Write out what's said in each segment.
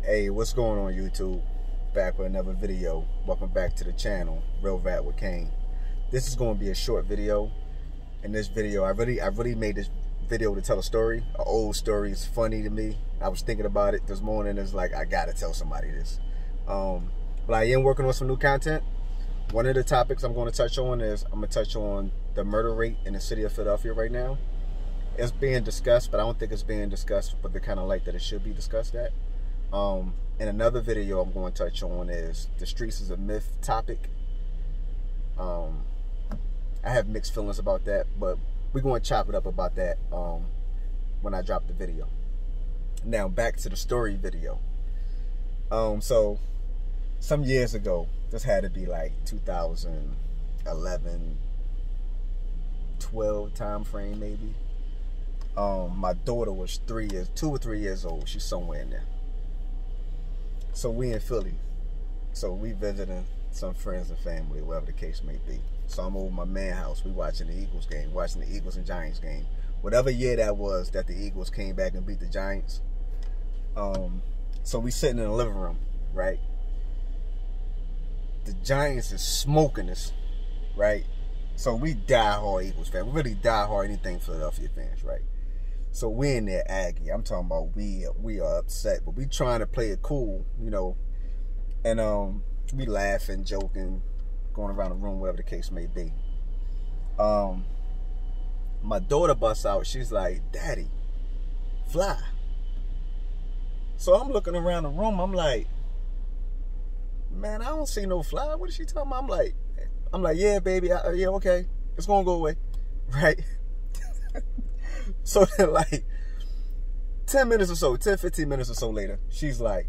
Hey, what's going on YouTube? Back with another video. Welcome back to the channel, Real Rat with Kane. This is going to be a short video. In this video, I really made this video to tell a story. An old story. It's funny to me. I was thinking about it this morning. It's like, I gotta tell somebody this. But I am working on some new content. One of the topics I'm going to touch on is, I'm going to touch on the murder rate in the city of Philadelphia right now. It's being discussed, but I don't think it's being discussed with the kind of light that it should be discussed at. In another video I'm going to touch on is the streets is a myth topic. I have mixed feelings about that, but we're going to chop it up about that when I drop the video. Now back to the story video. So some years ago, this had to be like 2011, 12 time frame maybe. My daughter was 2 or 3 years old. She's somewhere in there. So we in Philly. So we visiting some friends and family, whatever the case may be. So I'm over my man's house. We watching the Eagles game, watching the Eagles and Giants game. Whatever year that was that the Eagles came back and beat the Giants. So we sitting in the living room, right? The Giants is smoking us, right? So we die hard Eagles fans. We really die hard anything Philadelphia fans, right? So we in there aggy. I'm talking about we are upset, but we trying to play it cool, you know. And we laughing, joking, going around the room, whatever the case may be. My daughter busts out. She's like, "Daddy, fly." So I'm looking around the room. I'm like, man, I don't see no fly. What is she talking about? I'm like, yeah, baby, yeah, okay, it's gonna go away, right? So then, like 10 minutes or so, 10, 15 minutes or so later, she's like,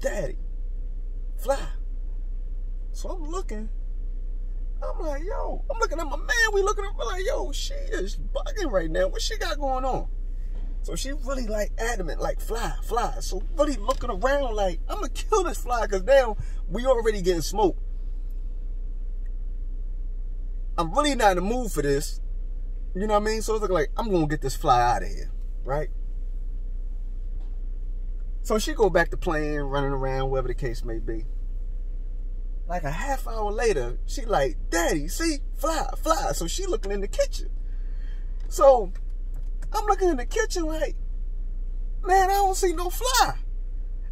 "Daddy, fly." So I'm looking. I'm like, yo, I'm looking at my man. We looking at, we're like, yo, she is bugging right now. What she got going on? So she really like adamant, like fly, fly. So really looking around like, I'm gonna kill this fly because now we already getting smoked. I'm really not in the mood for this. You know what I mean? So it's like, I'm gonna get this fly out of here, right? So she go back to playing, running around, whatever the case may be. Like a half hour later, she like, "Daddy, see, fly, fly." So she looking in the kitchen. So I'm looking in the kitchen like, man, I don't see no fly.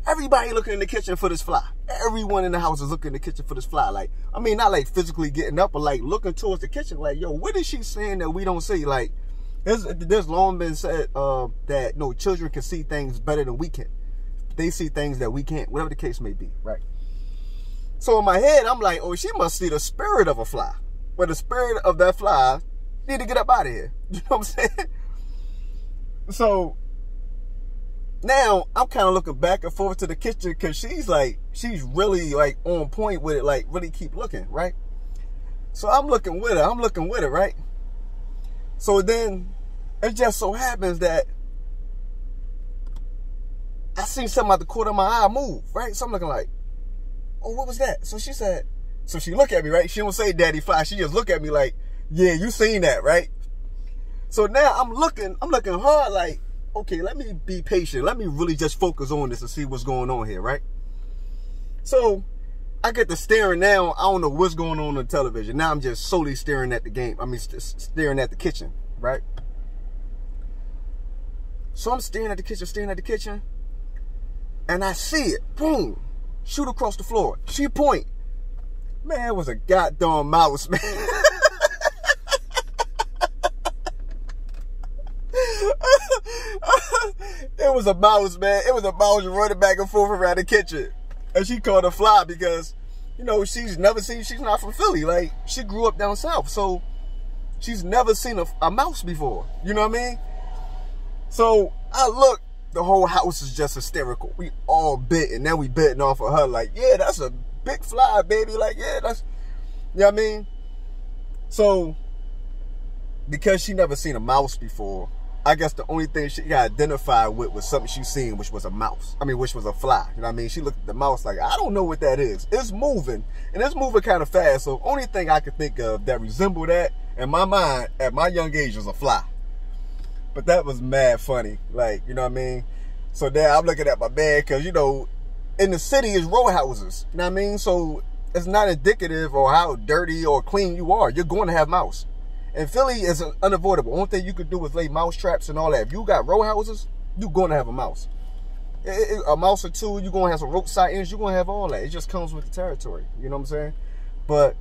Everybody looking in the kitchen for this fly. Everyone in the house is looking in the kitchen for this fly. Like, I mean, not like physically getting up, but like looking towards the kitchen. Like, yo, what is she saying that we don't see? Like, there's long been said that no, children can see things better than we can. They see things that we can't, whatever the case may be, right? So in my head, I'm like, oh, she must see the spirit of a fly. But the spirit of that fly need to get up out of here. You know what I'm saying? So now I'm kind of looking back and forth to the kitchen because she's really like on point with it, like really keep looking, right? So I'm looking with her, right? So then it just so happens that I seen something out the corner of my eye move, right? So I'm looking like, oh, what was that? So she said, so she look at me, right? She don't say "Daddy, fly." She just look at me like, yeah, you seen that, right? So now I'm looking hard like, okay, let me be patient. Let me really just focus on this and see what's going on here, right? So I get to staring now. I don't know what's going on the television. Now I'm just solely staring at the game. I mean, staring at the kitchen, right? So I'm staring at the kitchen, and I see it. Boom. Shoot across the floor. She point. Man, it was a goddamn mouse, man. It was a mouse, man. It was a mouse running back and forth around the kitchen. And she called a fly because, you know, she's not from Philly. Like, she grew up down south. So she's never seen a mouse before. You know what I mean? So I look, the whole house is just hysterical. We all bitten. Now we betting off of her like, yeah, that's a big fly, baby. Like, yeah, that's, you know what I mean? So because she never seen a mouse before, I guess the only thing she got identified with was something she seen, which was a mouse. I mean, which was a fly. You know what I mean? She looked at the mouse like, I don't know what that is. It's moving. And it's moving kind of fast. So only thing I could think of that resembled that in my mind at my young age was a fly. But that was mad funny. Like, you know what I mean? So now I'm looking at my bag because, you know, in the city is row houses. You know what I mean? So it's not indicative of how dirty or clean you are. You're going to have mouse. And Philly is unavoidable. Only thing you could do is lay mouse traps and all that. If you got row houses, you're going to have a mouse. A mouse or two, you're going to have some rope sightings. You're going to have all that. It just comes with the territory. You know what I'm saying? But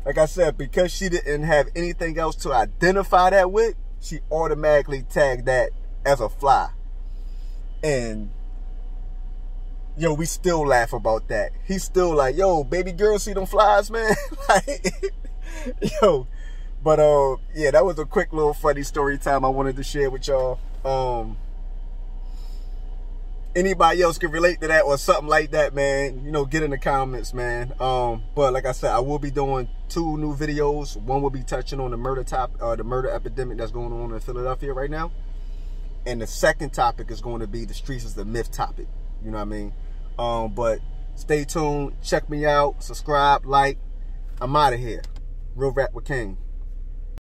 like I said, because she didn't have anything else to identify that with, she automatically tagged that as a fly. And yo, we still laugh about that. He's still like, yo, baby girl, see them flies, man? Like, yo. But yeah, that was a quick little funny story time I wanted to share with y'all. Anybody else can relate to that or something like that, man, you know, get in the comments, man. But like I said, I will be doing 2 new videos. One will be touching on the murder epidemic that's going on in Philadelphia right now. And the second topic is going to be the streets is the myth topic. You know what I mean? But stay tuned. Check me out. Subscribe, like. I'm out of here. Real Rap with King.